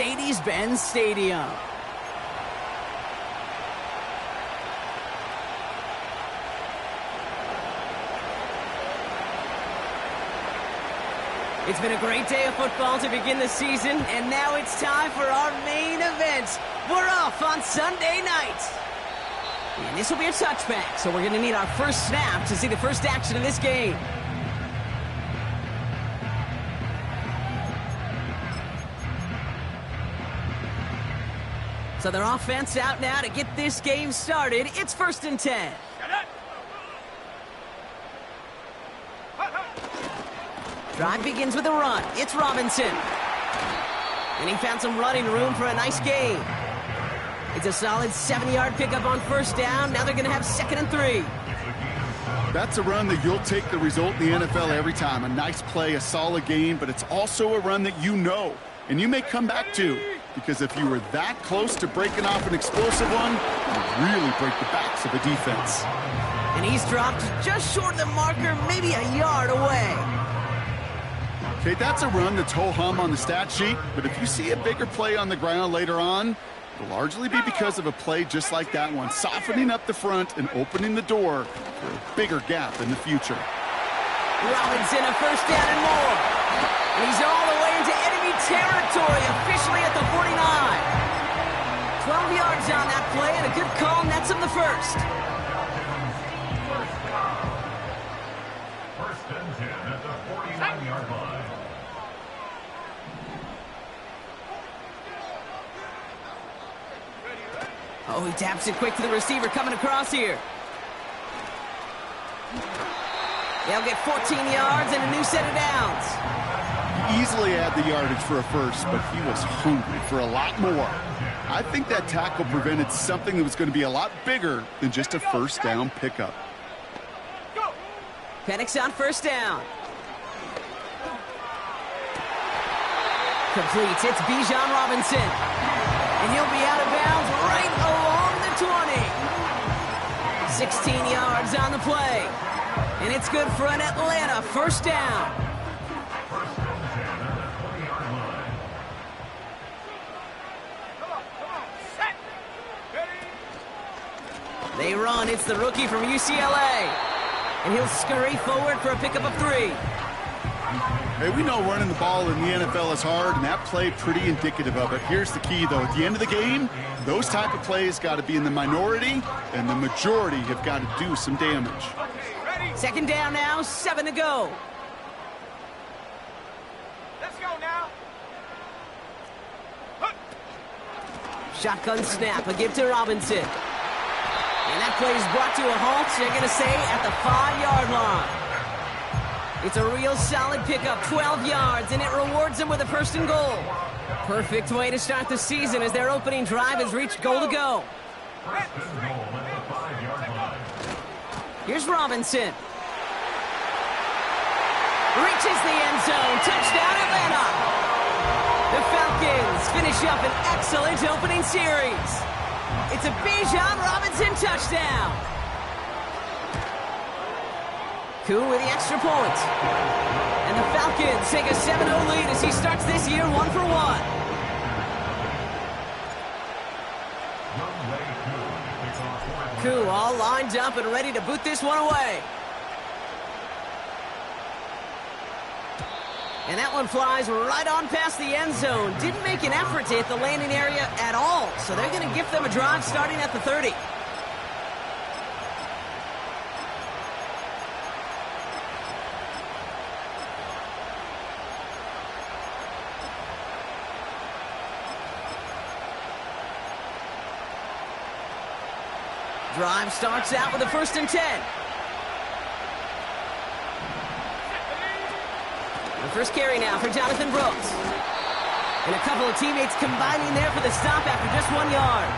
Mercedes-Benz Stadium. It's been a great day of football to begin the season, and now it's time for our main event. We're off on Sunday night. And this will be a touchback, so we're going to need our first snap to see the first action of this game. So their offense out now to get this game started. It's 1st and 10. Drive begins with a run. It's Robinson. And he found some running room for a nice gain. It's a solid 7-yard pickup on 1st down. Now they're going to have 2nd and 3. That's a run that you'll take the result in the NFL every time. A nice play, a solid gain, but it's also a run that you know, and you may come back to, because if you were that close to breaking off an explosive one, you really break the backs of a defense. And he's dropped just short of the marker, maybe a yard away. Okay, that's a run that's ho-hum on the stat sheet, but if you see a bigger play on the ground later on, it'll largely be because of a play just like that one, softening up the front and opening the door for a bigger gap in the future. Robinson, a 1st down and more. And he's all the way into enemy territory, officially at the 49. 12 yards on that play, and a good call nets him the 1st. 1st and 10 at the 49-yard line. Oh, he taps it quick to the receiver coming across here. They'll get 14 yards and a new set of downs. Easily had the yardage for a first, but he was hungry for a lot more. I think that tackle prevented something that was going to be a lot bigger than just a 1st down pickup. Penix on 1st down. Completes. It's Bijan Robinson. And he'll be out of bounds right along the 20. 16 yards on the play. And it's good for an Atlanta 1st down. They run. It's the rookie from UCLA. And he'll scurry forward for a pickup of 3. Hey, we know running the ball in the NFL is hard, and that play pretty indicative of it. Here's the key, though. At the end of the game, those type of plays got to be in the minority, and the majority have got to do some damage. 2nd down now, 7 to go. Let's go now. Shotgun snap, a give to Robinson. And that play is brought to a halt, they're going to say, at the 5-yard line. It's a real solid pickup, 12 yards, and it rewards them with a 1st and goal. Perfect way to start the season as their opening drive has reached goal to go. Here's Robinson. Reaches the end zone. Touchdown, Atlanta. The Falcons finish up an excellent opening series. It's a Bijan Robinson touchdown. Koo with the extra point. And the Falcons take a 7-0 lead as he starts this year 1 for 1. Koo all lined up and ready to boot this one away. And that one flies right on past the end zone. Didn't make an effort to hit the landing area at all. So they're going to give them a drive starting at the 30. Drive starts out with a 1st and 10. The first carry now for Jonathan Brooks. And a couple of teammates combining there for the stop after just 1 yard.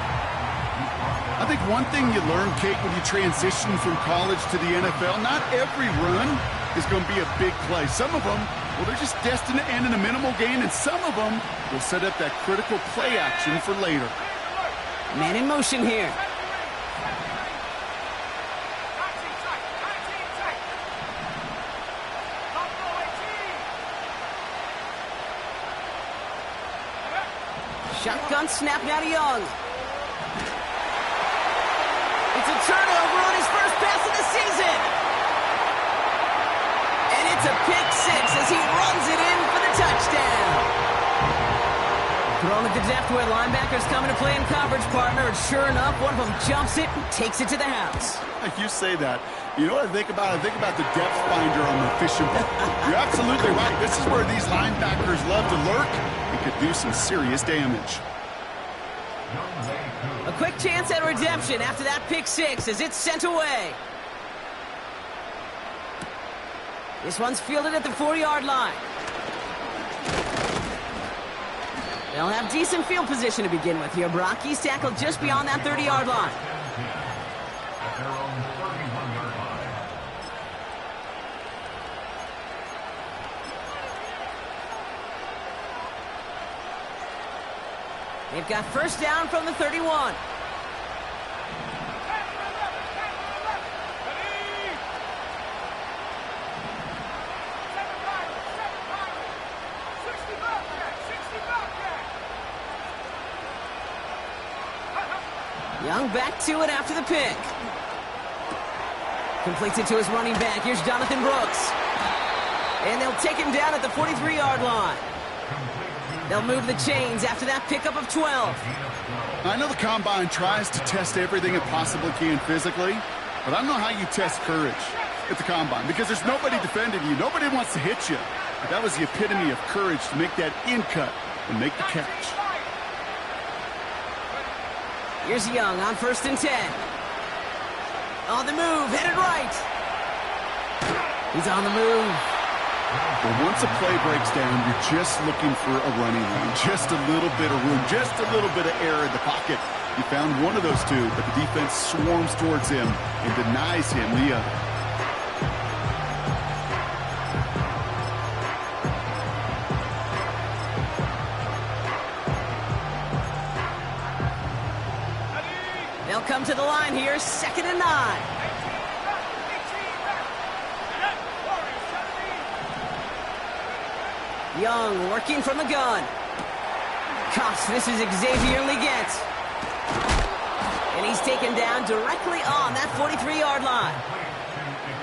I think one thing you learn, Kate, when you transition from college to the NFL, not every run is going to be a big play. Some of them, well, they're just destined to end in a minimal gain, and some of them will set up that critical play action for later. Man in motion here. Shotgun snap now to Young. It's a turnover on his first pass of the season. And it's a pick six as he runs it in for the touchdown. Throwing at the depth where linebackers coming to play in coverage, partner. And sure enough, one of them jumps it and takes it to the house. You say that. You know what I think about? I think about the depth finder on the fishing boat. You're absolutely right. This is where these linebackers love to lurk and could do some serious damage. A quick chance at redemption after that pick six as it's sent away. This one's fielded at the 4-yard line. They'll have decent field position to begin with here, Brock. He's tackled just beyond that 30-yard line. At their own 31-yard line. They've got first down from the 31. Young back to it after the pick. Completes it to his running back. Here's Jonathan Brooks. And they'll take him down at the 43-yard line. They'll move the chains after that pickup of 12. I know the Combine tries to test everything it possibly can physically, but I don't know how you test courage at the Combine because there's nobody defending you. Nobody wants to hit you. But that was the epitome of courage to make that in cut and make the catch. Here's Young on 1st and 10. On the move, headed right. He's on the move. Well, once a play breaks down, you're just looking for a running lane. Just a little bit of room, just a little bit of air in the pocket. He found one of those two, but the defense swarms towards him and denies him the other. They'll come to the line here, 2nd and 9. Young working from the gun. Cuffs, this is Xavier Leggett. And he's taken down directly on that 43-yard line.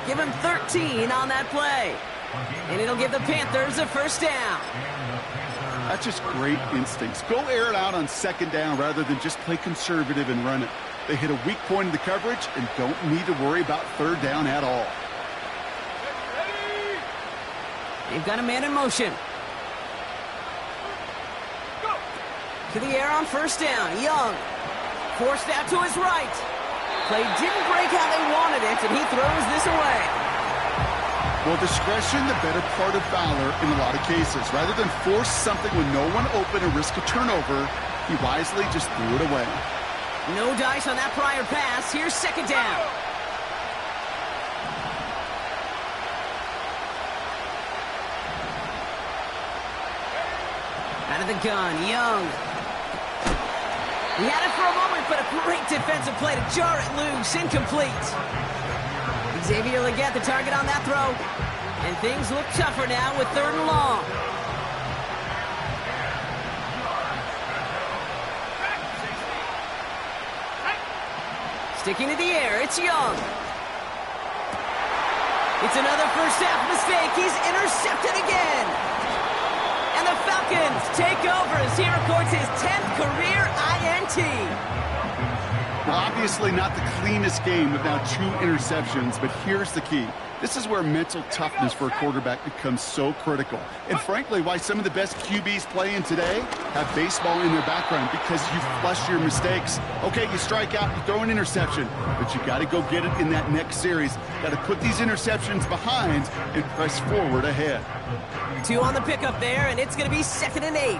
Give him 13 on that play. And it'll give the Panthers a first down. That's just great instincts. Go air it out on 2nd down rather than just play conservative and run it. They hit a weak point in the coverage and don't need to worry about 3rd down at all. They've got a man in motion. To the air on 1st down. Young forced out to his right. Play didn't break how they wanted it, and he throws this away. Well, discretion, the better part of valor in a lot of cases. Rather than force something with no one open and risk a turnover, he wisely just threw it away. No dice on that prior pass. Here's 2nd down. Out of the gun, Young. He had it for a moment, but a great defensive play to jar it loose. Incomplete. Xavier Leggett, the target on that throw. And things look tougher now with 3rd and long. Sticking to the air, it's Young. It's another first half mistake. He's intercepted again. And the Falcons take over as he records his 10th career INT. Well, obviously not the cleanest game with now 2 interceptions, but here's the key. This is where mental toughness for a quarterback becomes so critical. And frankly, why some of the best QBs playing today have baseball in their background, because you flush your mistakes. Okay, you strike out, you throw an interception, but you got to go get it in that next series. Got to put these interceptions behind and press forward ahead. 2 on the pickup there, and it's going to be 2nd and 8.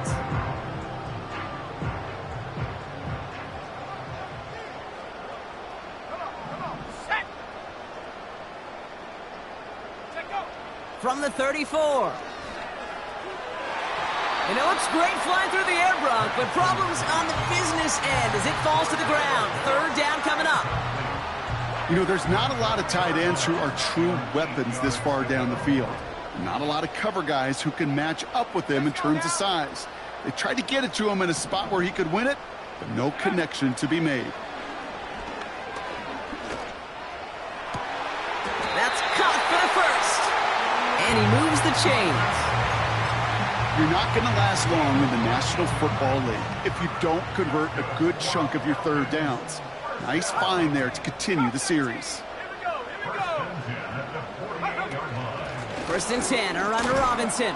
From the 34. And it looks great flying through the air, Brock, but problems on the business end as it falls to the ground. 3rd down coming up. You know, there's not a lot of tight ends who are true weapons this far down the field. Not a lot of cover guys who can match up with them in terms of size. They tried to get it to him in a spot where he could win it, but no connection to be made. That's caught for the first. And he moves the chains. You're not going to last long in the National Football League if you don't convert a good chunk of your third downs. Nice find there to continue the series. First and 10, a run to Robinson.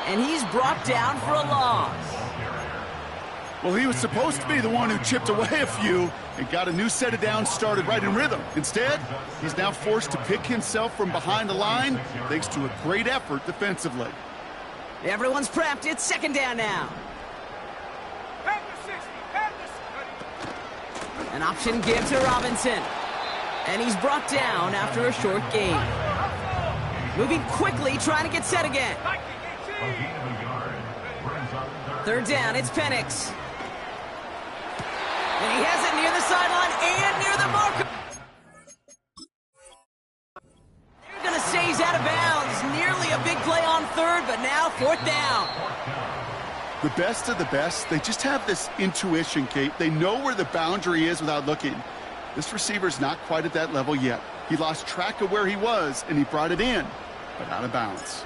And he's brought down for a loss. Well, he was supposed to be the one who chipped away a few and got a new set of downs started right in rhythm. Instead, he's now forced to pick himself from behind the line thanks to a great effort defensively. Everyone's prepped. It's second down now. An option give to Robinson. And he's brought down after a short gain. Moving quickly, trying to get set again. Third down, it's Penix. And he has it near the sideline and near the marker. They're going to say he's out of bounds. Nearly a big play on third, but now fourth down. The best of the best, they just have this intuition, Kate. They know where the boundary is without looking. This receiver's not quite at that level yet. He lost track of where he was, and he brought it in, but out of bounds.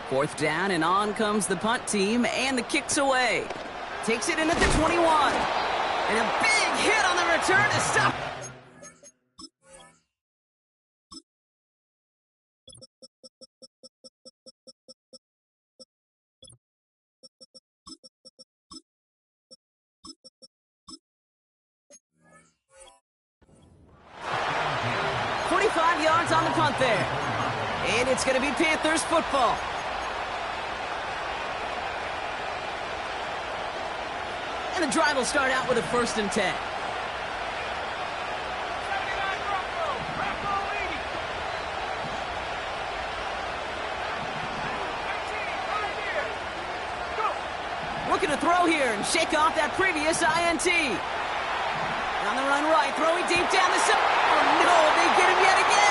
Fourth down, and on comes the punt team, and the kick's away. Takes it in at the 21. And a big hit on the return to stop. Yards on the punt there. And it's going to be Panthers football. And the drive will start out with a first and 10. Looking to throw here and shake off that previous INT. On the run right, throwing deep down the center. Oh no, they get him yet again.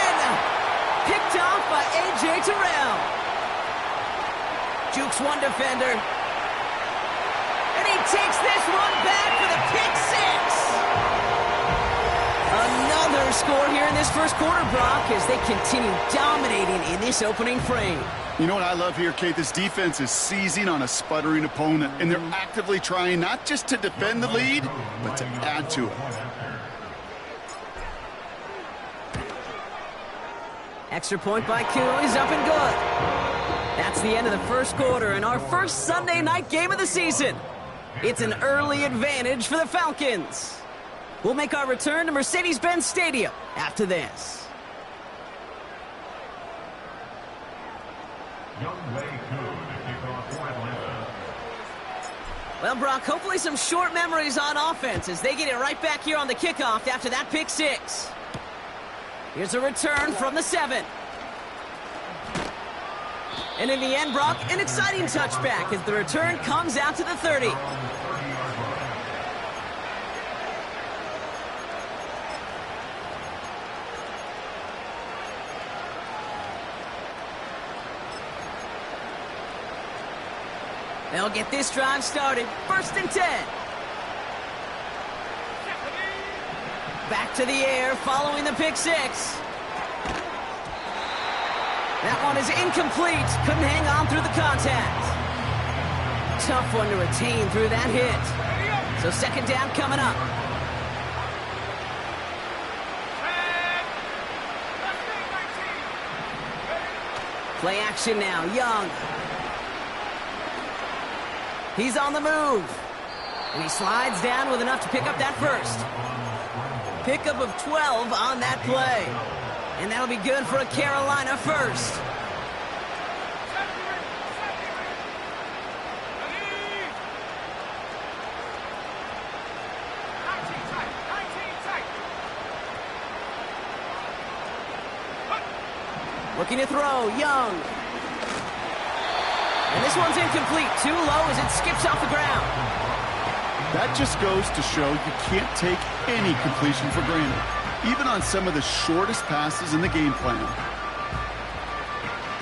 Picked off by A.J. Terrell. Jukes one defender. And he takes this one back for the pick six. Another score here in this first quarter, Brock, as they continue dominating in this opening frame. You know what I love here, Kate? This defense is seizing on a sputtering opponent, and they're actively trying not just to defend the lead, but to add to it. Extra point by Koo is up and good. That's the end of the first quarter and our first Sunday night game of the season. It's an early advantage for the Falcons. We'll make our return to Mercedes-Benz Stadium after this. Well, Brock, hopefully some short memories on offense as they get it right back here on the kickoff after that pick six. Here's a return from the 7. And in the end, Brock, an exciting touchback as the return comes out to the 30. They'll get this drive started. First and 10. Back to the air following the pick six. That one is incomplete. Couldn't hang on through the contact. Tough one to retain through that hit. So second down coming up. Play action now. Young. He's on the move. And he slides down with enough to pick up that first. Pickup of 12 on that play. And that'll be good for a Carolina first. Looking to throw, Young. And this one's incomplete. Too low as it skips off the ground. That just goes to show you can't take any completion for granted, even on some of the shortest passes in the game plan.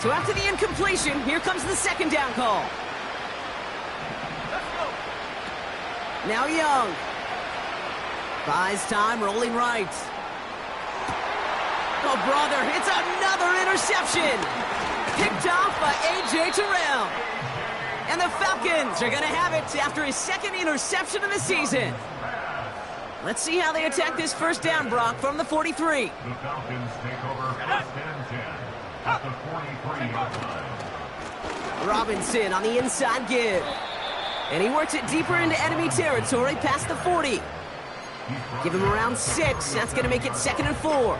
So after the incompletion, here comes the second down call. Now Young. Buys time, rolling right. Oh, brother, it's another interception. Picked off by A.J. Terrell. And the Falcons are going to have it after his second interception of the season. Let's see how they attack this first down, Brock, from the 43. The Falcons take over first and 10 at the 43-yard line. Robinson on the inside give. And he works it deeper into enemy territory past the 40. Give him around 6. That's going to make it 2nd and 4.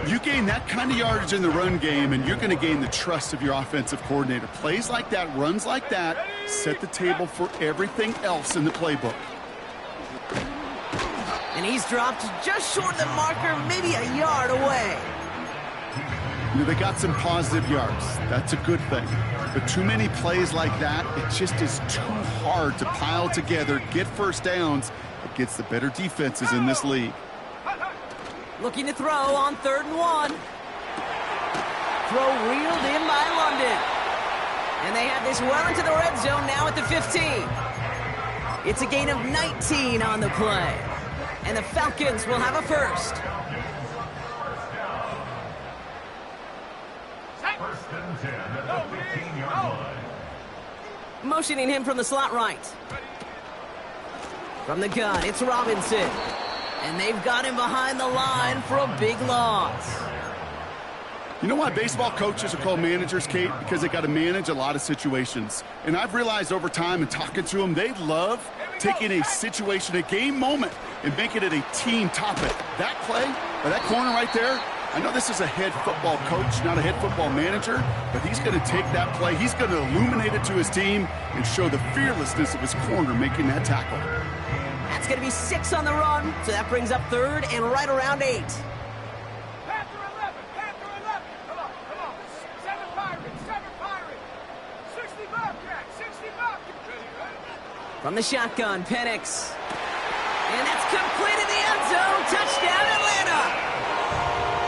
You gain that kind of yardage in the run game, and you're going to gain the trust of your offensive coordinator. Plays like that, runs like that, set the table for everything else in the playbook. And he's dropped just short of the marker, maybe a yard away. You know, they got some positive yards. That's a good thing. But too many plays like that, it just is too hard to pile together, get first downs against the better defenses in this league. Looking to throw on 3rd and 1. Throw reeled in by London. And they have this well into the red zone now at the 15. It's a gain of 19 on the play. And the Falcons will have a first. First and 10 at the 15-yard line. Motioning him from the slot right. From the gun, it's Robinson. And they've got him behind the line for a big loss. You know why baseball coaches are called managers, Kate? Because they got to manage a lot of situations. And I've realized over time and talking to them, they love taking a situation, a game moment, and making it a team topic. That play, or that corner right there, I know this is a head football coach, not a head football manager, but he's going to take that play, he's going to illuminate it to his team and show the fearlessness of his corner making that tackle. That's going to be 6 on the run, so that brings up 3rd and right around 8. Panther 11, Panther 11. Come on. 7 Pirates. 60 Bobcats, 60 Bobcats. From the shotgun, Penix. And that's complete in the end zone. Touchdown, Atlanta.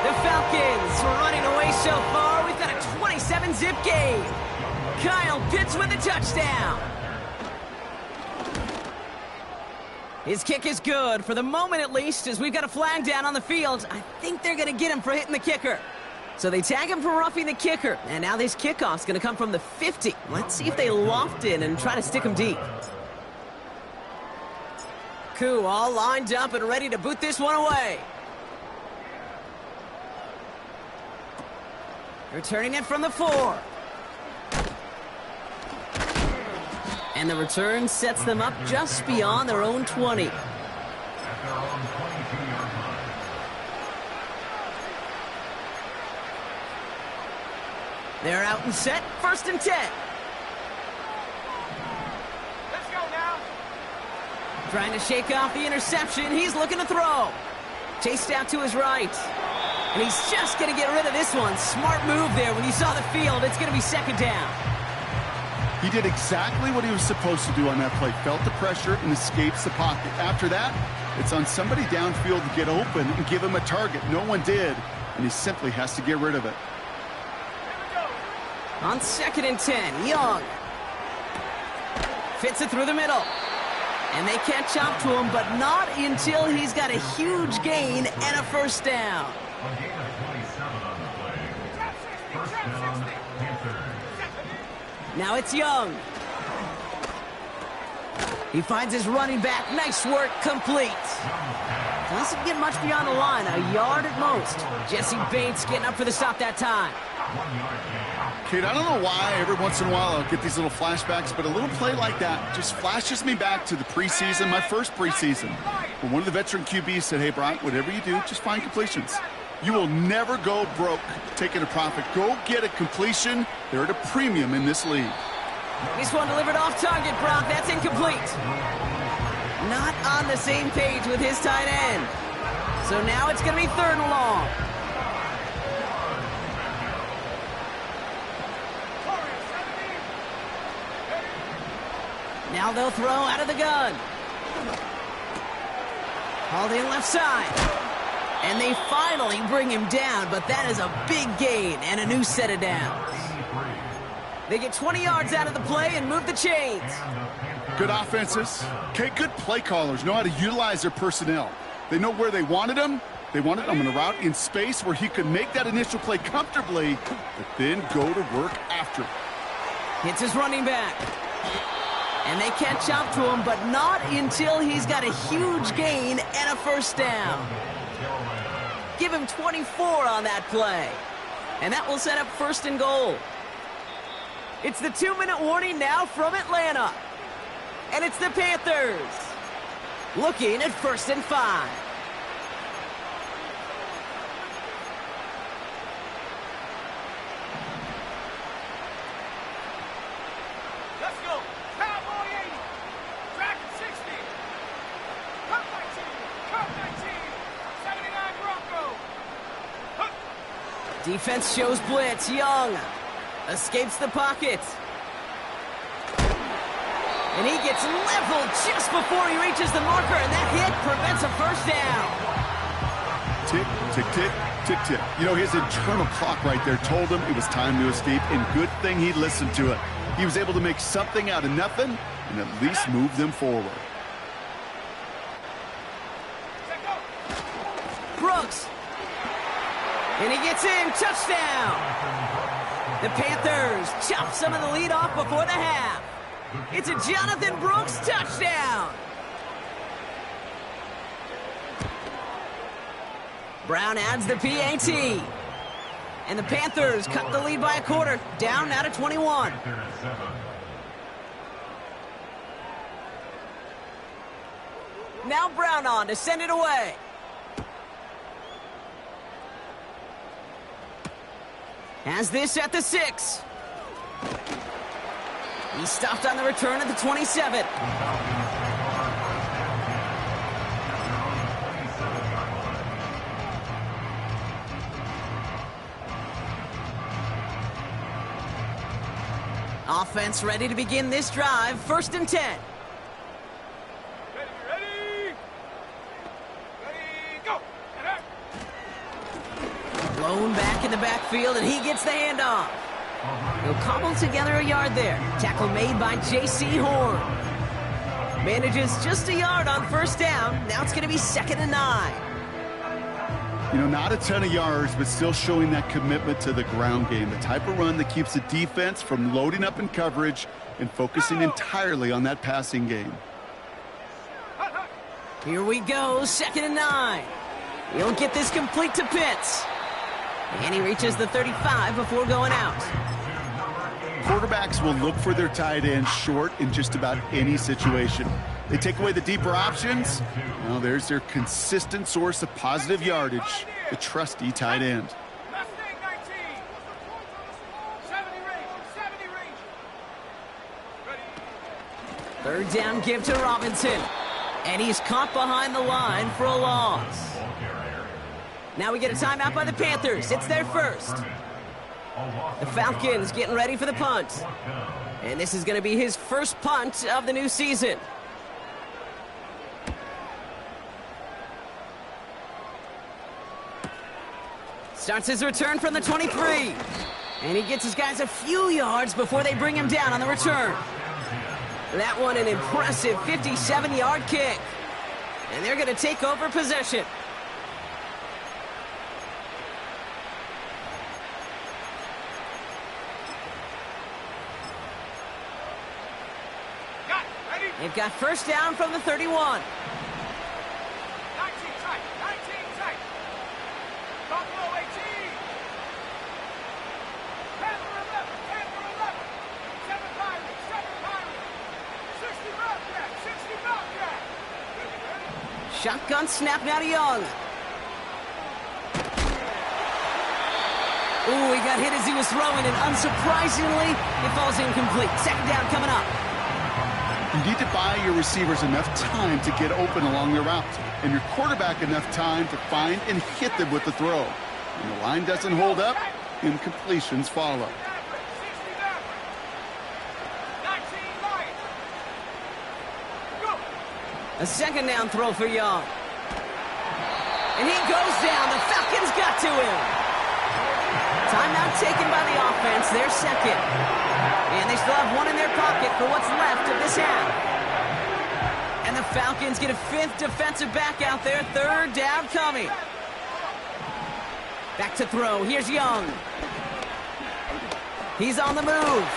The Falcons running away so far. We've got a 27-zip game. Kyle Pitts with a touchdown. His kick is good, for the moment at least, as we've got a flag down on the field. I think they're going to get him for hitting the kicker. So they tag him for roughing the kicker, and now this kickoff's going to come from the 50. Let's see if they loft in and try to stick him deep. Koo all lined up and ready to boot this one away. Returning it from the 4. And the return sets them up just beyond their own 20. At their own 22-yard line. They're out and set, 1st and 10. Let's go now. Trying to shake off the interception. He's looking to throw. Chased out to his right. And he's just going to get rid of this one. Smart move there. When you saw the field, it's going to be 2nd down. He did exactly what he was supposed to do on that play. Felt the pressure and escapes the pocket. After that, it's on somebody downfield to get open and give him a target. No one did, and he simply has to get rid of it. On 2nd and 10, Young. Fits it through the middle. And they catch up to him, but not until he's got a huge gain and a first down. A gain of 27 on the play. First down, Panthers. Now it's Young. He finds his running back. Nice work, complete. Doesn't get much beyond the line, a yard at most. Jesse Bates getting up for the stop that time. 1 yard gain. Kate, I don't know why every once in a while I'll get these little flashbacks, but a little play like that just flashes me back to the preseason, my first preseason, when one of the veteran QBs said, hey, Brock, whatever you do, just find completions. You will never go broke taking a profit. Go get a completion. They're at a premium in this league. This one delivered off target, Brock. That's incomplete. Not on the same page with his tight end. So now it's going to be 3rd and long. Now they'll throw out of the gun. Hauled in left side. And they finally bring him down, but that is a big gain and a new set of downs. They get 20 yards out of the play and move the chains. Good offenses. Okay, good play callers know how to utilize their personnel. They know where they wanted him. They wanted him in a route in space where he could make that initial play comfortably, but then go to work after. Hits his running back. And they catch up to him, but not until he's got a huge gain and a first down. Give him 24 on that play. And that will set up 1st and goal. It's the 2-minute warning now from Atlanta. And it's the Panthers looking at 1st and 5. Let's go. Cowboy 80. Dragon 60. Cup 19. Cup 19. 79 Bronco. Huh. Defense shows blitz. Young escapes the pocket. And he gets leveled just before he reaches the marker, and that hit prevents a first down. Tick, tick, tick, tick, tick. You know, his internal clock right there told him it was time to escape, and good thing he listened to it. He was able to make something out of nothing and at least move them forward. Set go. Brooks. And he gets in. Touchdown. The Panthers chop some of the lead off before the half. It's a Jonathan Brooks touchdown. Brown adds the PAT. And the Panthers cut the lead by a quarter. Down now to 21. Now Brown on to send it away. Has this at the 6. He stopped on the return at the 27. Offense ready to begin this drive. 1st and 10. Ready. Ready, go. Blown back in the backfield, and he gets the handoff. He'll cobble together a yard there. Tackle made by J.C. Horn. Manages just a yard on 1st down. Now it's going to be 2nd and 9. You know, not a ton of yards, but still showing that commitment to the ground game. The type of run that keeps the defense from loading up in coverage and focusing entirely on that passing game. Here we go, 2nd and 9. He'll get this complete to Pitts. And he reaches the 35 before going out. Quarterbacks will look for their tight end short in just about any situation. They take away the deeper options. Well, there's their consistent source of positive yardage, the trusty tight end. Mustang 19. 70 range. Ready. 3rd down give to Robinson. And he's caught behind the line for a loss. Now we get a timeout by the Panthers. It's their first. The Falcons getting ready for the punt. And this is going to be his first punt of the new season. Starts his return from the 23. And he gets his guys a few yards before they bring him down on the return. That one an impressive 57-yard kick. And they're going to take over possession. They've got 1st down from the 31. 19 tight. Buffalo 18. Panther 11. 7 Pirates. 60 Bobcat. Shotgun snap now to Young. Ooh, he got hit as he was throwing, and unsurprisingly, it falls incomplete. 2nd down coming up. You need to buy your receivers enough time to get open along their route, and your quarterback enough time to find and hit them with the throw. When the line doesn't hold up, incompletions follow. A 2nd down throw for Young. And he goes down. The Falcons got to him. Timeout taken by the offense. Their second. And they still have one in their pocket for what's left of this half. And the Falcons get a fifth defensive back out there. Third down coming. Back to throw. Here's Young. He's on the move.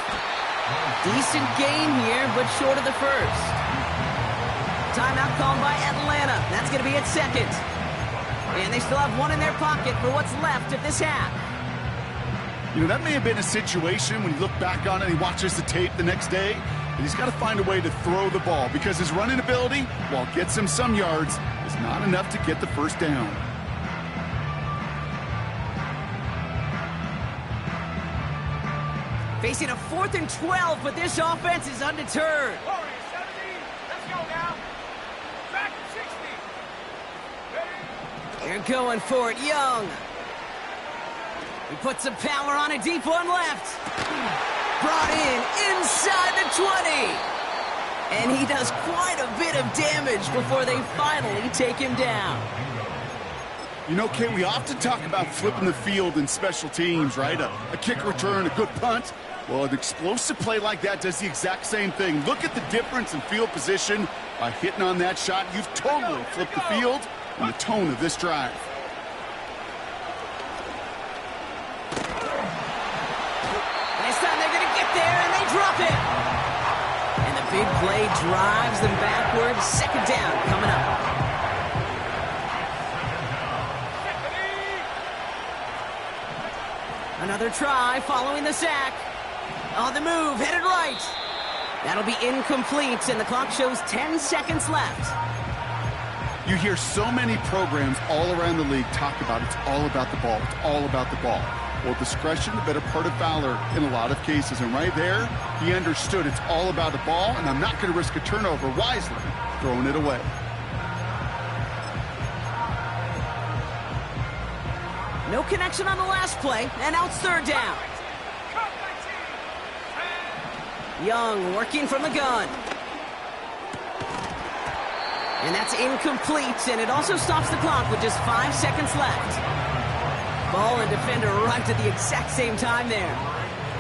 Decent gain here, but short of the first. Timeout called by Atlanta. That's going to be at second. And they still have one in their pocket for what's left of this half. You know, that may have been a situation when you look back on it and he watches the tape the next day, and he's got to find a way to throw the ball because his running ability, while it gets him some yards, is not enough to get the first down. Facing a 4th and 12, but this offense is undeterred. Warriors 70. Let's go now. Back to 60. Ready? They're going for it. Young. He puts some power on a deep one left. Brought in inside the 20. And he does quite a bit of damage before they finally take him down. You know, Kay, we often talk about flipping the field in special teams, right? A kick return, a good punt. Well, an explosive play like that does the exact same thing. Look at the difference in field position. By hitting on that shot, you've totally flipped the field and the tone of this drive. This time they're going to get there, and they drop it. And the big play drives them backwards. Second down coming up. Another try following the sack. On the move, headed right. That'll be incomplete, and the clock shows 10 seconds left. You hear so many programs all around the league talk about it's all about the ball. It's all about the ball. Well, discretion, the better part of valor in a lot of cases. And right there, he understood it's all about the ball, and I'm not going to risk a turnover wisely, throwing it away. No connection on the last play, and now it's third down. Young working from the gun. And that's incomplete, and it also stops the clock with just 5 seconds left. Ball and defender arrived at the exact same time there.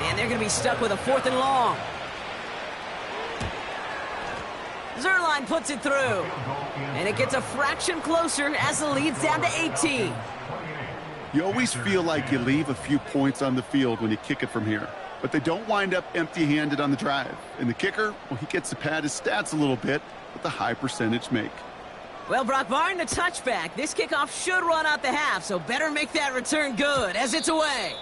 And they're going to be stuck with a 4th and long. Zerline puts it through. And it gets a fraction closer as the lead's down to 18. You always feel like you leave a few points on the field when you kick it from here. But they don't wind up empty-handed on the drive. And the kicker, well, he gets to pad his stats a little bit with a high percentage make. Well, Brock, barring the touchback, this kickoff should run out the half, so better make that return good as it's away.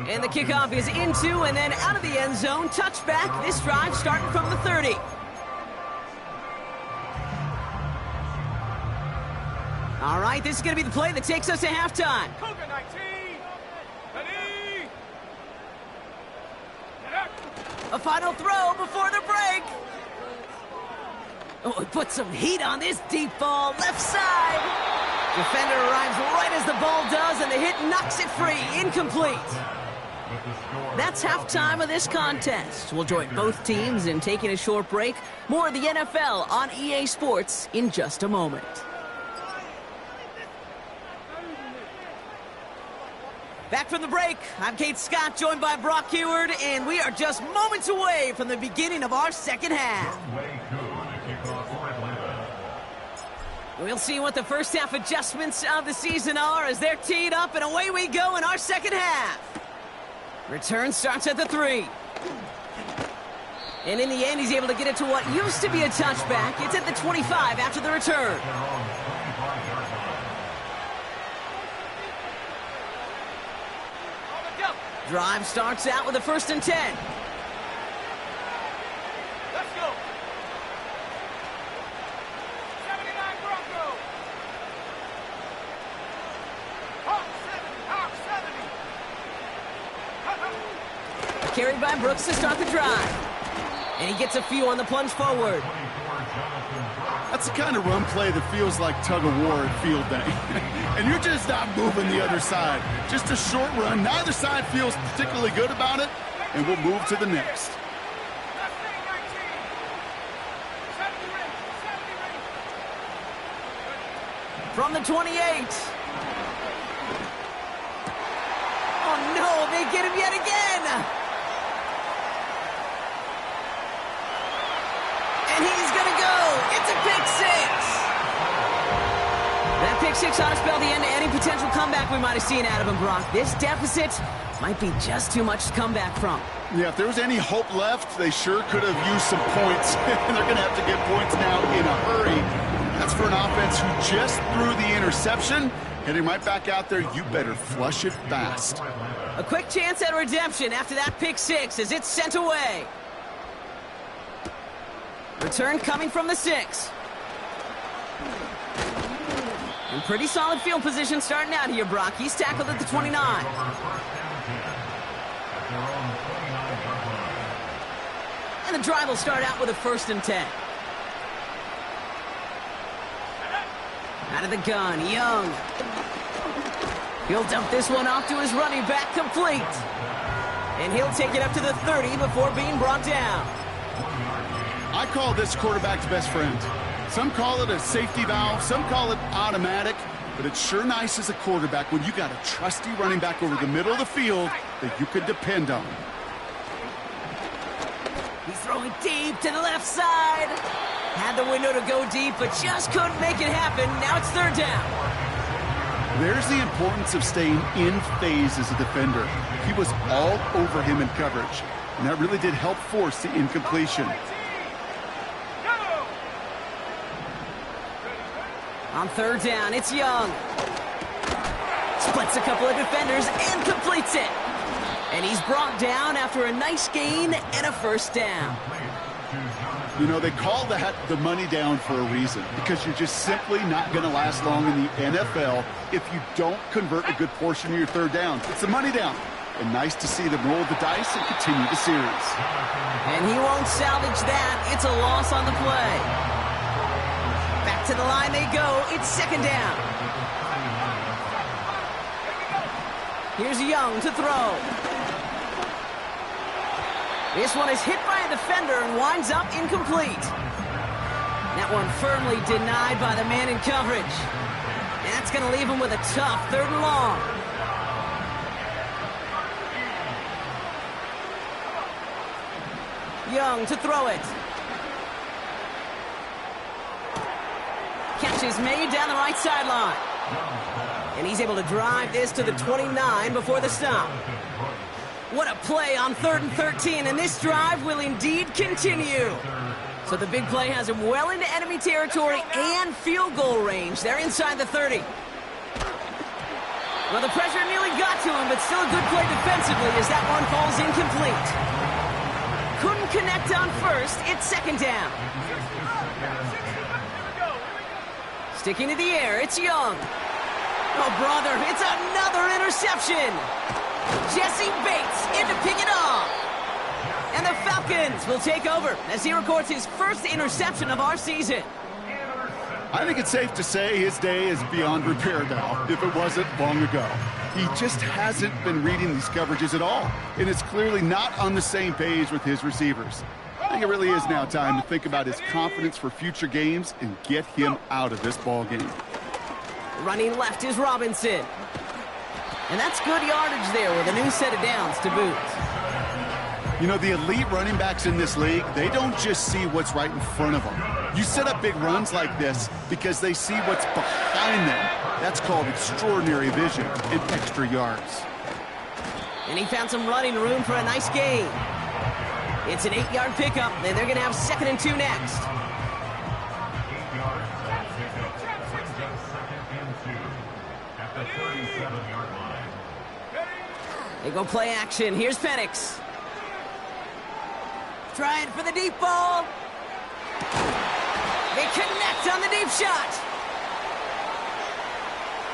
And the kickoff is into and then out of the end zone. Touchback, this drive starting from the 30. All right, this is going to be the play that takes us to halftime. Cougar 19. Ready? A final throw before the break. Oh, he put some heat on this deep ball, left side. Defender arrives right as the ball does, and the hit knocks it free, incomplete. That's halftime of this contest. We'll join both teams in taking a short break. More of the NFL on EA Sports in just a moment. Back from the break, I'm Kate Scott, joined by Brock Heward, and we are just moments away from the beginning of our second half. We'll see what the first half adjustments of the season are as they're teed up, and away we go in our second half. Return starts at the 3. And in the end, he's able to get it to what used to be a touchback. It's at the 25 after the return. Drive starts out with a 1st and 10. Let's go. 79 Bronco. Hawk 70. Carried by Brooks to start the drive. And he gets a few on the plunge forward. That's the kind of run play that feels like tug-of-war at field day. And you're just not moving the other side. Just a short run. Neither side feels particularly good about it, and we'll move to the next. From the 28. Oh, no, they get him yet again. And he's going to go. It's a pick six. That pick six ought to spell the end to any potential comeback we might have seen out of him, Brock. This deficit might be just too much to come back from. Yeah, if there was any hope left, they sure could have used some points. They're going to have to get points now in a hurry. That's for an offense who just threw the interception. Heading right back out there, you better flush it fast. A quick chance at redemption after that pick six as it's sent away. Return coming from the 6. And pretty solid field position starting out here, Brock. He's tackled at the 29. And the drive will start out with a 1st and 10. Out of the gun, Young. He'll dump this one off to his running back, complete. And he'll take it up to the 30 before being brought down. I call this quarterback's best friend. Some call it a safety valve, some call it automatic, but it's sure nice as a quarterback when you got a trusty running back over the middle of the field that you could depend on. He's throwing deep to the left side. Had the window to go deep, but just couldn't make it happen. Now it's 3rd down. There's the importance of staying in phase as a defender. He was all over him in coverage, and that really did help force the incompletion. On 3rd down, it's Young. Splits a couple of defenders and completes it. And he's brought down after a nice gain and a 1st down. You know, they call that the money down for a reason, because you're just simply not going to last long in the NFL if you don't convert a good portion of your 3rd down. It's the money down. And nice to see them roll the dice and continue the series. And he won't salvage that. It's a loss on the play. Back to the line they go. It's 2nd down. Here's Young to throw. This one is hit by a defender and winds up incomplete. That one firmly denied by the man in coverage. That's going to leave him with a tough 3rd and long. Young to throw it. Catch is made down the right sideline. And he's able to drive this to the 29 before the stop. What a play on 3rd and 13, and this drive will indeed continue. So the big play has him well into enemy territory and field goal range. They're inside the 30. Well, the pressure nearly got to him, but still a good play defensively as that one falls incomplete. Couldn't connect on 1st. It's 2nd down. Sticking to the air, it's Young. Oh, brother, it's another interception. Jesse Bates in to pick it off. And the Falcons will take over as he records his 1st interception of our season. I think it's safe to say his day is beyond repair now, if it wasn't long ago. He just hasn't been reading these coverages at all, and it's clearly not on the same page with his receivers. I think it really is now time to think about his confidence for future games and get him out of this ball game. Running left is Robinson. And that's good yardage there with a new set of downs to boot. You know, the elite running backs in this league, they don't just see what's right in front of them. You set up big runs like this because they see what's behind them. That's called extraordinary vision and extra yards. And he found some running room for a nice gain. It's an 8-yard pickup, and they're going to have 2nd and 2 next. 8 yards, that pickup brings up 2nd and 2 at the 37-yard line. They go play action. Here's Penix. Trying for the deep ball. They connect on the deep shot.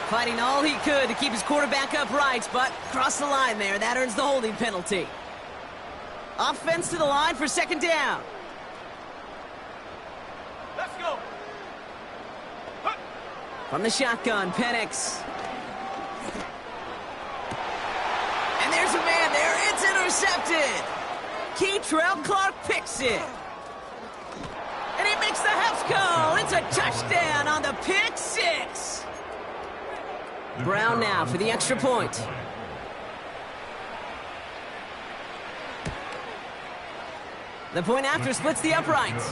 Fighting all he could to keep his quarterback upright, but crossed the line there. That earns the holding penalty. Offense to the line for 2nd down. Let's go. From the shotgun, Penix. And there's a man there. It's intercepted. Keytrell Clark picks it. And he makes the Hefs go. It's a touchdown on the pick six. Brown now for the extra point. The point after splits the uprights.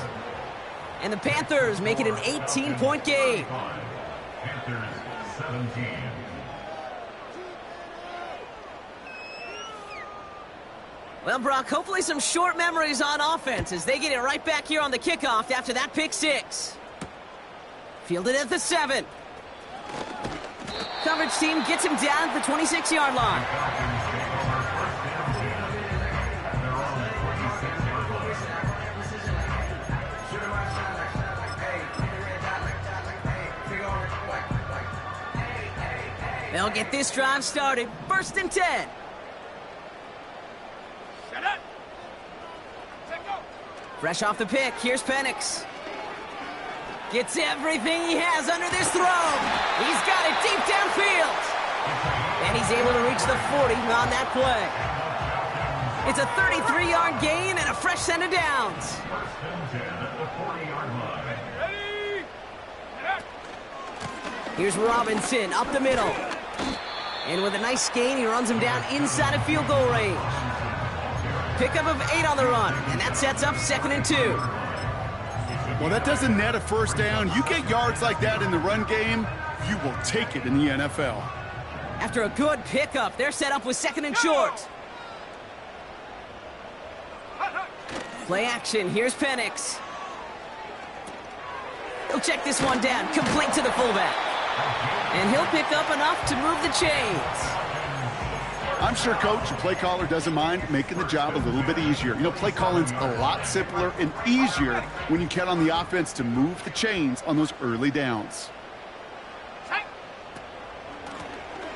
And the Panthers make it an 18-point game. Panthers 17. Well, Brock, hopefully some short memories on offense as they get it right back here on the kickoff after that pick six. Fielded at the 7. Coverage team gets him down at the 26-yard line. They'll get this drive started. 1st and 10. Set up. Set go. Fresh off the pick, here's Penix. Gets everything he has under this throw. He's got it deep downfield. And he's able to reach the 40 on that play. It's a 33-yard gain and a fresh set of downs. 1st and 10 at the 40-yard line. Ready. Set up. Here's Robinson up the middle. And with a nice gain, he runs him down inside of field goal range. Pickup of 8 on the run, and that sets up 2nd and 2. Well, that doesn't net a first down. You get yards like that in the run game, you will take it in the NFL. After a good pickup, they're set up with 2nd and short. Play action, here's Penix. He'll check this one down, complete to the fullback. And he'll pick up enough to move the chains. I'm sure coach and play caller doesn't mind making the job a little bit easier. You know, play calling's a lot simpler and easier when you count on the offense to move the chains on those early downs.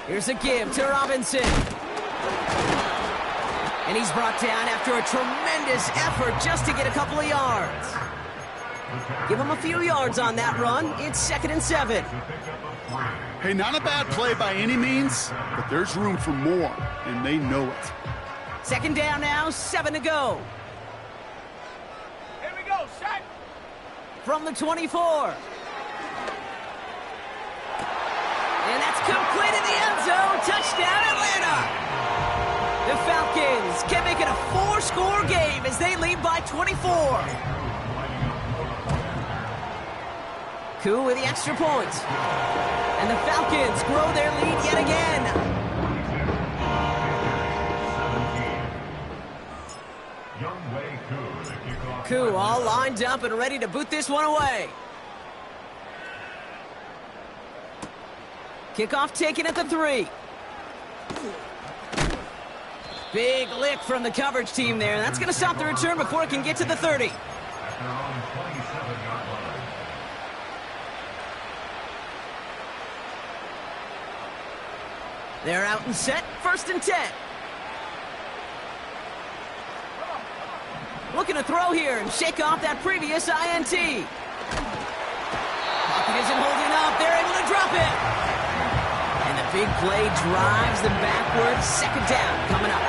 Here's a give to Robinson. And he's brought down after a tremendous effort just to get a couple of yards. Give him a few yards on that run. It's 2nd and 7. Hey, not a bad play by any means, but there's room for more, and they know it. 2nd down now, 7 to go. Here we go. Set. From the 24. And that's complete in the end zone. Touchdown, Atlanta. The Falcons can make it a 4-score game as they lead by 24. Koo with the extra point. And the Falcons grow their lead yet again. Koo all lined up and ready to boot this one away. Kickoff taken at the 3. Big lick from the coverage team there. That's going to stop the return before it can get to the 30. They're out and set, 1st and 10. Looking to throw here and shake off that previous INT. Pocket isn't holding up. They're able to drop it. And the big play drives them backwards. 2nd down coming up.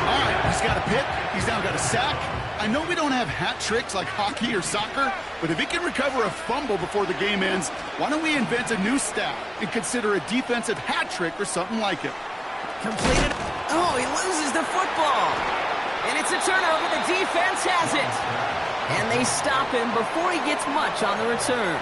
All right, he's got a pick. He's now got a sack. I know we don't have hat tricks like hockey or soccer, but if he can recover a fumble before the game ends, why don't we invent a new stat and consider a defensive hat trick or something like it? Completed. Oh, he loses the football. And it's a turnover. The defense has it. And they stop him before he gets much on the return.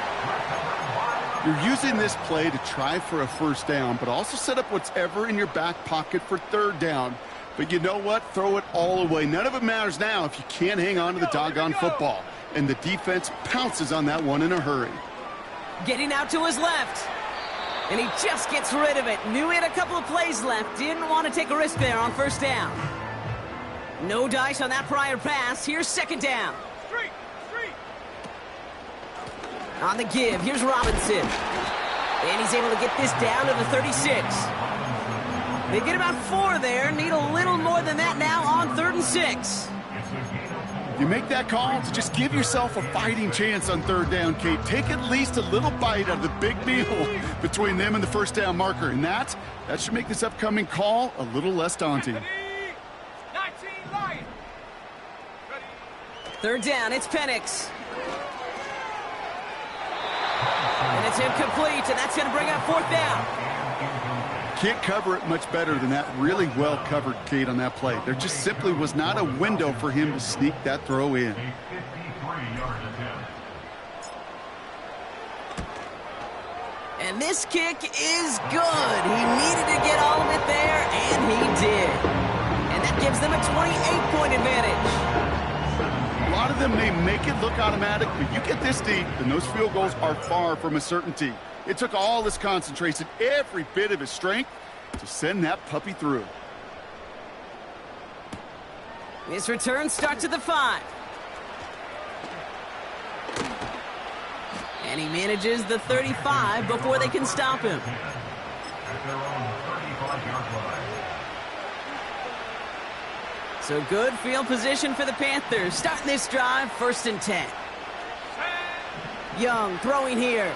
You're using this play to try for a 1st down, but also set up whatever in your back pocket for 3rd down. But you know what? Throw it all away. None of it matters now if you can't hang on to the doggone football. And the defense pounces on that one in a hurry. Getting out to his left. And he just gets rid of it. Knew he had a couple of plays left. Didn't want to take a risk there on 1st down. No dice on that prior pass. Here's 2nd down. Street. On the give, here's Robinson. And he's able to get this down to the 36. They get about 4 there. Need a little more than that now on 3rd and 6. You make that call to just give yourself a fighting chance on 3rd down, Kate. Take at least a little bite out of the big meal between them and the 1st down marker. And that should make this upcoming call a little less daunting. 19 Lions. Ready. 3rd down, it's Penix. And it's incomplete, and that's going to bring up 4th down. Can't cover it much better than that. Really well covered, Kate, on that play. There just simply was not a window for him to sneak that throw in. A 53-yard attempt. And this kick is good. He needed to get all of it there, and he did. And that gives them a 28-point advantage. A lot of them may make it look automatic, but you get this deep, and those field goals are far from a certainty. It took all his concentration, every bit of his strength, to send that puppy through. This return starts at the 5. And he manages the 35 before they can stop him. At their own 35-yard line. So good field position for the Panthers. Starting this drive, 1st and 10. Young throwing here.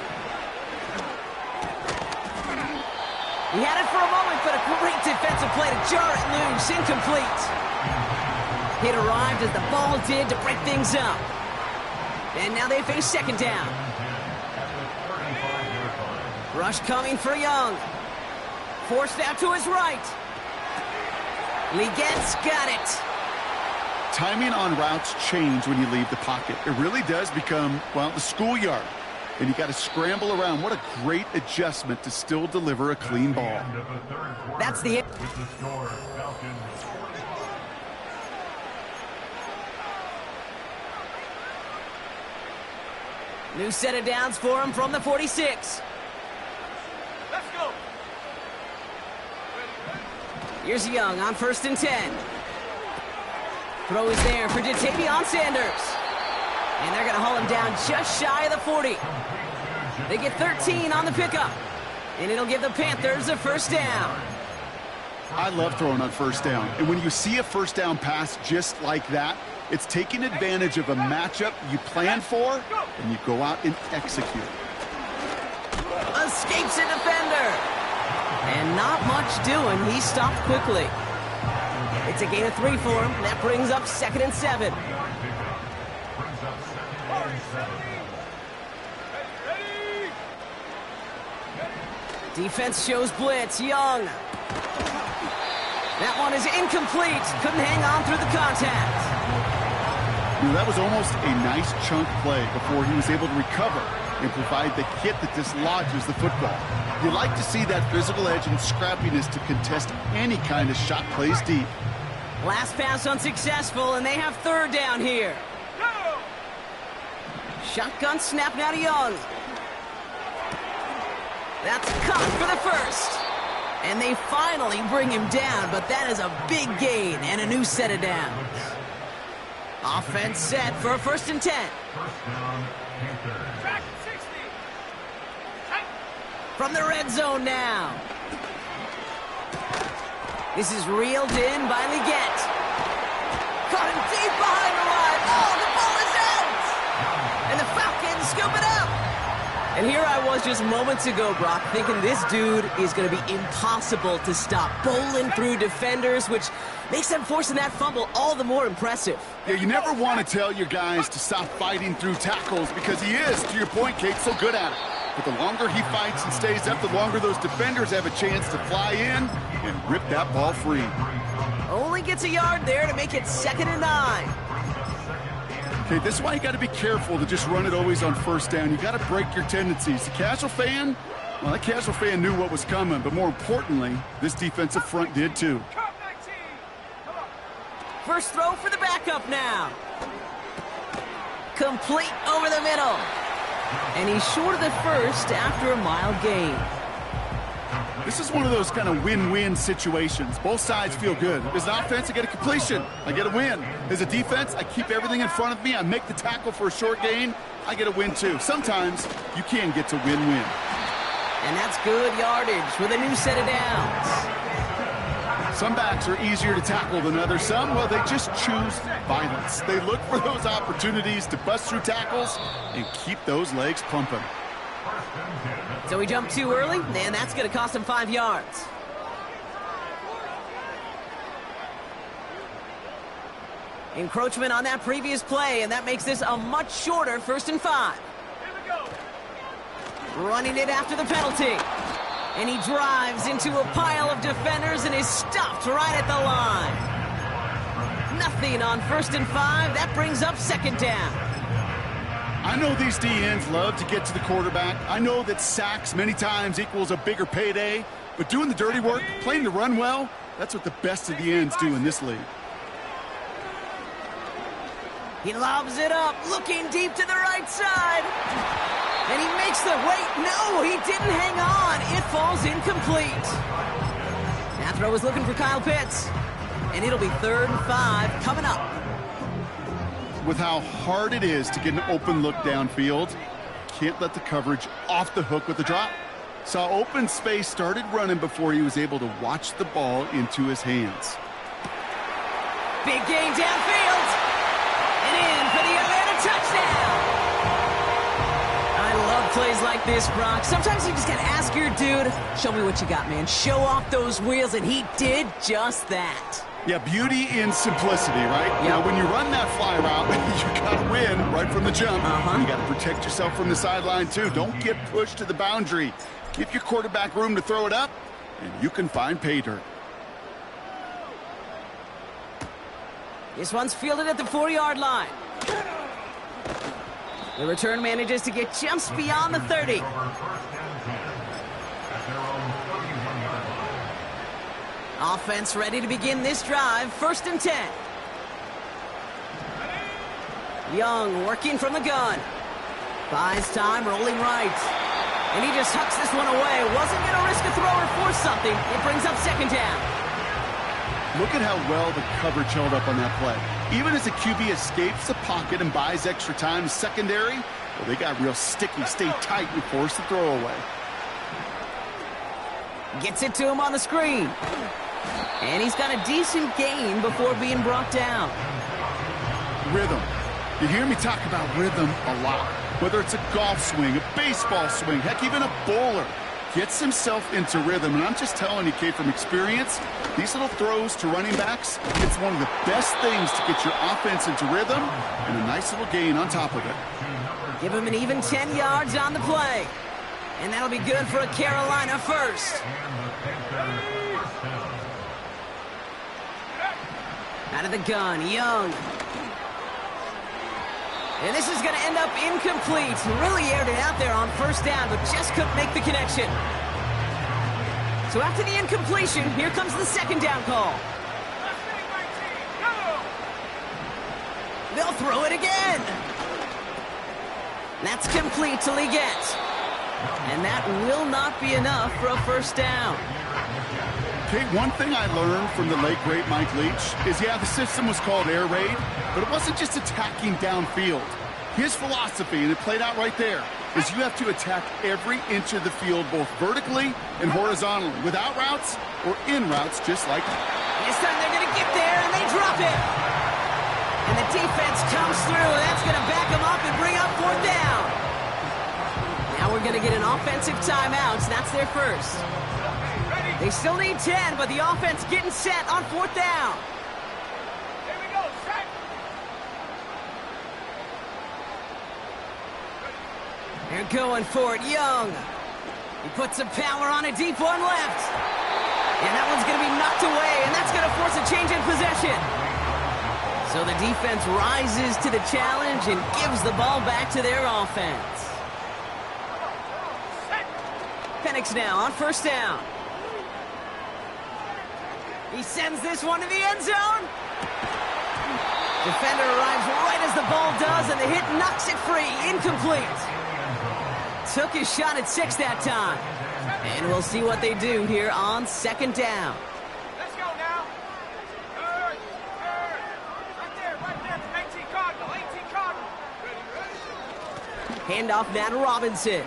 He had it for a moment, but a great defensive play to jar it loose. Incomplete. Hit arrived as the ball did to break things up. And now they face 2nd down. Rush coming for Young. Forced out to his right. Ligette's got it. Timing on routes change when you leave the pocket. It really does become, well, the schoolyard. And you got to scramble around. What a great adjustment to still deliver a clean ball. That's the... With the score, Falcons 40. New set of downs for him from the 46. Let's go. Here's Young on 1st and 10. Throw is there for Jatavion Sanders. And they're going to haul him down just shy of the 40. They get 13 on the pickup. And it'll give the Panthers a 1st down. I love throwing on 1st down. And when you see a 1st down pass just like that, it's taking advantage of a matchup you plan for, and you go out and execute. Escapes a defender. And not much doing. He stopped quickly. It's a gain of 3 for him. That brings up 2nd and 7. Defense shows blitz. Young. That one is incomplete. Couldn't hang on through the contact. You know, that was almost a nice chunk play before he was able to recover and provide the hit that dislodges the football. You like to see that physical edge and scrappiness to contest any kind of shot plays deep. Last pass unsuccessful, and they have 3rd down here. Shotgun snap now to Young. That's caught for the 1st. And they finally bring him down, but that is a big gain and a new set of downs. Offense set for a 1st and 10. First down, Panthers. Track 60. From the red zone now. This is reeled in by Ligette. Caught him deep behind the line. Oh, the ball is out! And the Falcons scoop it up. And here I was just moments ago, Brock, thinking this dude is going to be impossible to stop. Bowling through defenders, which makes them forcing that fumble all the more impressive. Yeah, you never want to tell your guys to stop fighting through tackles because he is, to your point, Kate, so good at it. But the longer he fights and stays up, the longer those defenders have a chance to fly in and rip that ball free. Only gets a yard there to make it 2nd and 9. Okay, this is why you got to be careful to just run it always on 1st down. You got to break your tendencies. The casual fan, well, that casual fan knew what was coming, but more importantly, this defensive front did too. First throw for the backup now. Complete over the middle. And he's short of the 1st after a mile gain. This is one of those kind of win-win situations. Both sides feel good. As an offense, I get a completion. I get a win. As a defense, I keep everything in front of me. I make the tackle for a short gain. I get a win, too. Sometimes you can get to win-win. And that's good yardage with a new set of downs. Some backs are easier to tackle than others. Some, well, they just choose violence. They look for those opportunities to bust through tackles and keep those legs pumping. So he jumped too early, and that's going to cost him 5 yards. Encroachment on that previous play, and that makes this a much shorter 1st and 5. Here we go. Running it after the penalty. And he drives into a pile of defenders and is stopped right at the line. Nothing on 1st and 5. That brings up 2nd down. I know these DNs love to get to the quarterback. I know that sacks many times equals a bigger payday. But doing the dirty work, playing the run well, that's what the best of the ends do in this league. He lobs it up, looking deep to the right side. And he makes the wait. No, he didn't hang on. It falls incomplete. That throw was looking for Kyle Pitts. And it'll be 3rd and 5 coming up. With how hard it is to get an open look downfield, can't let the coverage off the hook with the drop. Saw open space, started running before he was able to watch the ball into his hands. Big gain downfield. And in for the Atlanta touchdown. I love plays like this, Brock. Sometimes you just gotta ask your dude, show me what you got, man. Show off those wheels, and he did just that. Yeah, beauty in simplicity, right? Yep. Now, when you run that fly route, you got to win right from the jump. You got to protect yourself from the sideline, too. Don't get pushed to the boundary. Give your quarterback room to throw it up, and you can find pay dirt. This one's fielded at the 4-yard line. The return manages to get jumps beyond the 30. Offense ready to begin this drive. 1st and 10. Young working from the gun. Buys time, rolling right. And he just hucks this one away. Wasn't going to risk a throw or force something. It brings up 2nd down. Look at how well the coverage held up on that play. Even as the QB escapes the pocket and buys extra time, secondary, well, they got real sticky. Stay tight and force the throw away. Gets it to him on the screen. And he's got a decent gain before being brought down. Rhythm. You hear me talk about rhythm a lot. Whether it's a golf swing, a baseball swing, heck, even a bowler. Gets himself into rhythm. And I'm just telling you, Kate, from experience, these little throws to running backs, it's one of the best things to get your offense into rhythm and a nice little gain on top of it. Give him an even 10 yards on the play. And that'll be good for a Carolina first. Out of the gun, Young. And this is going to end up incomplete. Really aired it out there on 1st down, but just couldn't make the connection. So after the incompletion, here comes the 2nd down call. They'll throw it again. That's complete till he gets. And that will not be enough for a 1st down. Okay, one thing I learned from the late, great Mike Leach is, yeah, the system was called air raid, but it wasn't just attacking downfield. His philosophy, and it played out right there, is you have to attack every inch of the field, both vertically and horizontally, without routes or in routes, just like that. This time they're going to get there, and they drop it. And the defense comes through, and that's going to back them up and bring up 4th down. Now we're going to get an offensive timeout, so that's their first. They still need 10, but the offense getting set on 4th down. Here we go, set. They're going for it, Young. He puts some power on a deep one left. And that one's going to be knocked away, and that's going to force a change in possession. So the defense rises to the challenge and gives the ball back to their offense. Penix now on 1st down. He sends this one to the end zone. Defender arrives right as the ball does, and the hit knocks it free. Incomplete. Took his shot at 6 that time. And we'll see what they do here on 2nd down. Let's go now. Third. Right there. 18 Cardinal. 18 Cardinal. Handoff now to Robinson.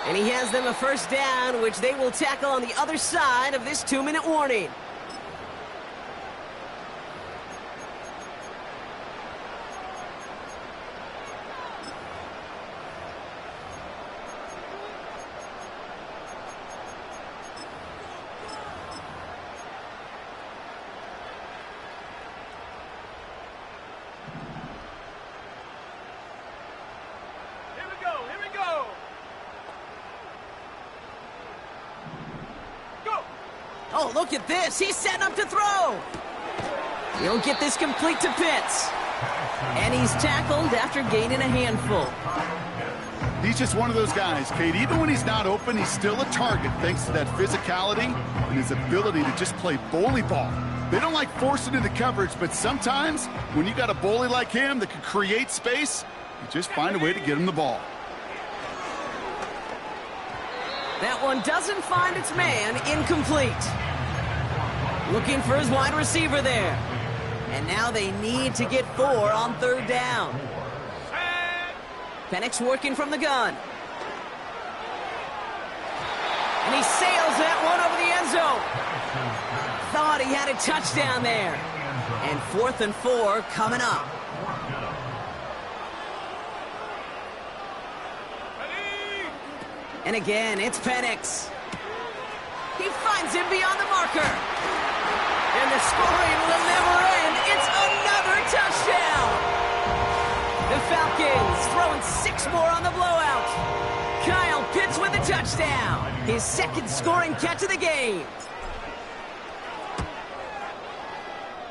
And he has them a 1st down, which they will tackle on the other side of this 2-minute warning. Oh, look at this. He's setting up to throw. He'll get this complete to Pitts. And he's tackled after gaining a handful. He's just one of those guys, Kate. Even when he's not open, he's still a target thanks to that physicality and his ability to just play bully ball. They don't like forcing into coverage, but sometimes when you got a bully like him that can create space, you just find a way to get him the ball. That one doesn't find its man. Incomplete. Looking for his wide receiver there. And now they need to get 4 on 3rd down. Penix working from the gun. And he sails that one over the end zone. Thought he had a touchdown there. And 4th and 4 coming up. And again, it's Penix. He finds him beyond the marker. And the scoring will never end. It's another touchdown. The Falcons throwing 6 more on the blowout. Kyle Pitts with a touchdown. His 2nd scoring catch of the game.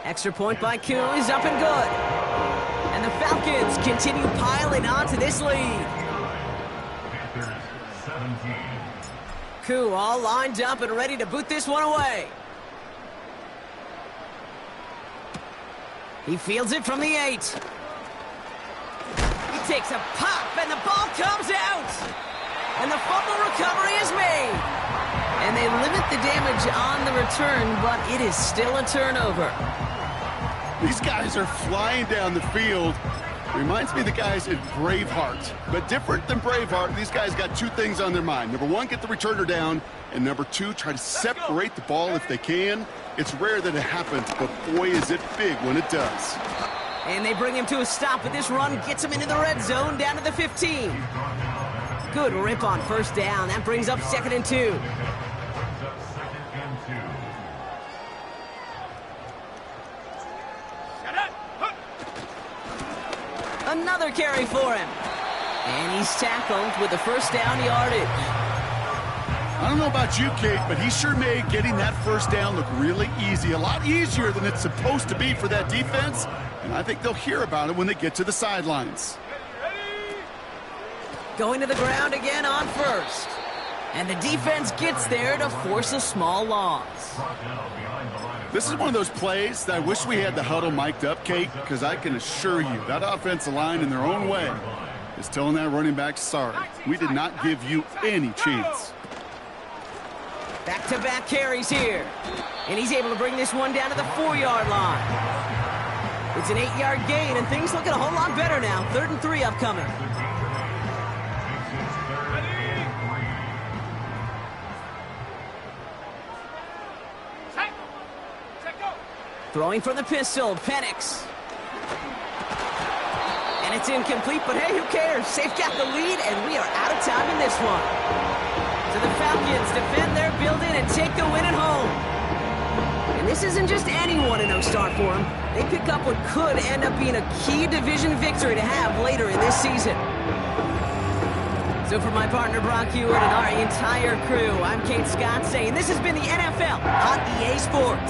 Extra point by Koo is up and good. And the Falcons continue piling on to this lead. Panthers 17. Koo all lined up and ready to boot this one away. He fields it from the 8. He takes a pop, and the ball comes out. And the fumble recovery is made. And they limit the damage on the return, but it is still a turnover. These guys are flying down the field. Reminds me of the guys in Braveheart. But different than Braveheart, these guys got 2 things on their mind. Number 1, get the returner down. And number 2, try to separate the ball if they can. It's rare that it happens, but boy, is it big when it does. And they bring him to a stop, but this run gets him into the red zone down to the 15. Good rip on 1st down. That brings up 2nd and 2. Another carry for him. And he's tackled with the 1st down yardage. I don't know about you, Kate, but he sure made getting that 1st down look really easy. A lot easier than it's supposed to be for that defense. And I think they'll hear about it when they get to the sidelines. Going to the ground again on 1st. And the defense gets there to force a small loss. This is one of those plays that I wish we had the huddle mic'd up, Kate, because I can assure you that offensive line in their own way is telling that running back, sorry, we did not give you any chance. Back-to-back carries here. And he's able to bring this one down to the 4-yard line. It's an 8-yard gain, and things looking a whole lot better now. 3rd and 3 upcoming. Throwing from the pistol, Penix. And it's incomplete, but hey, who cares? They've got the lead, and we are out of time in this one. So the Falcons defend their building and take the win at home. And this isn't just any 1-0 start for them. They pick up what could end up being a key division victory to have later in this season. So for my partner Brock Hewitt and our entire crew, I'm Kate Scott saying this has been the NFL on EA Sports.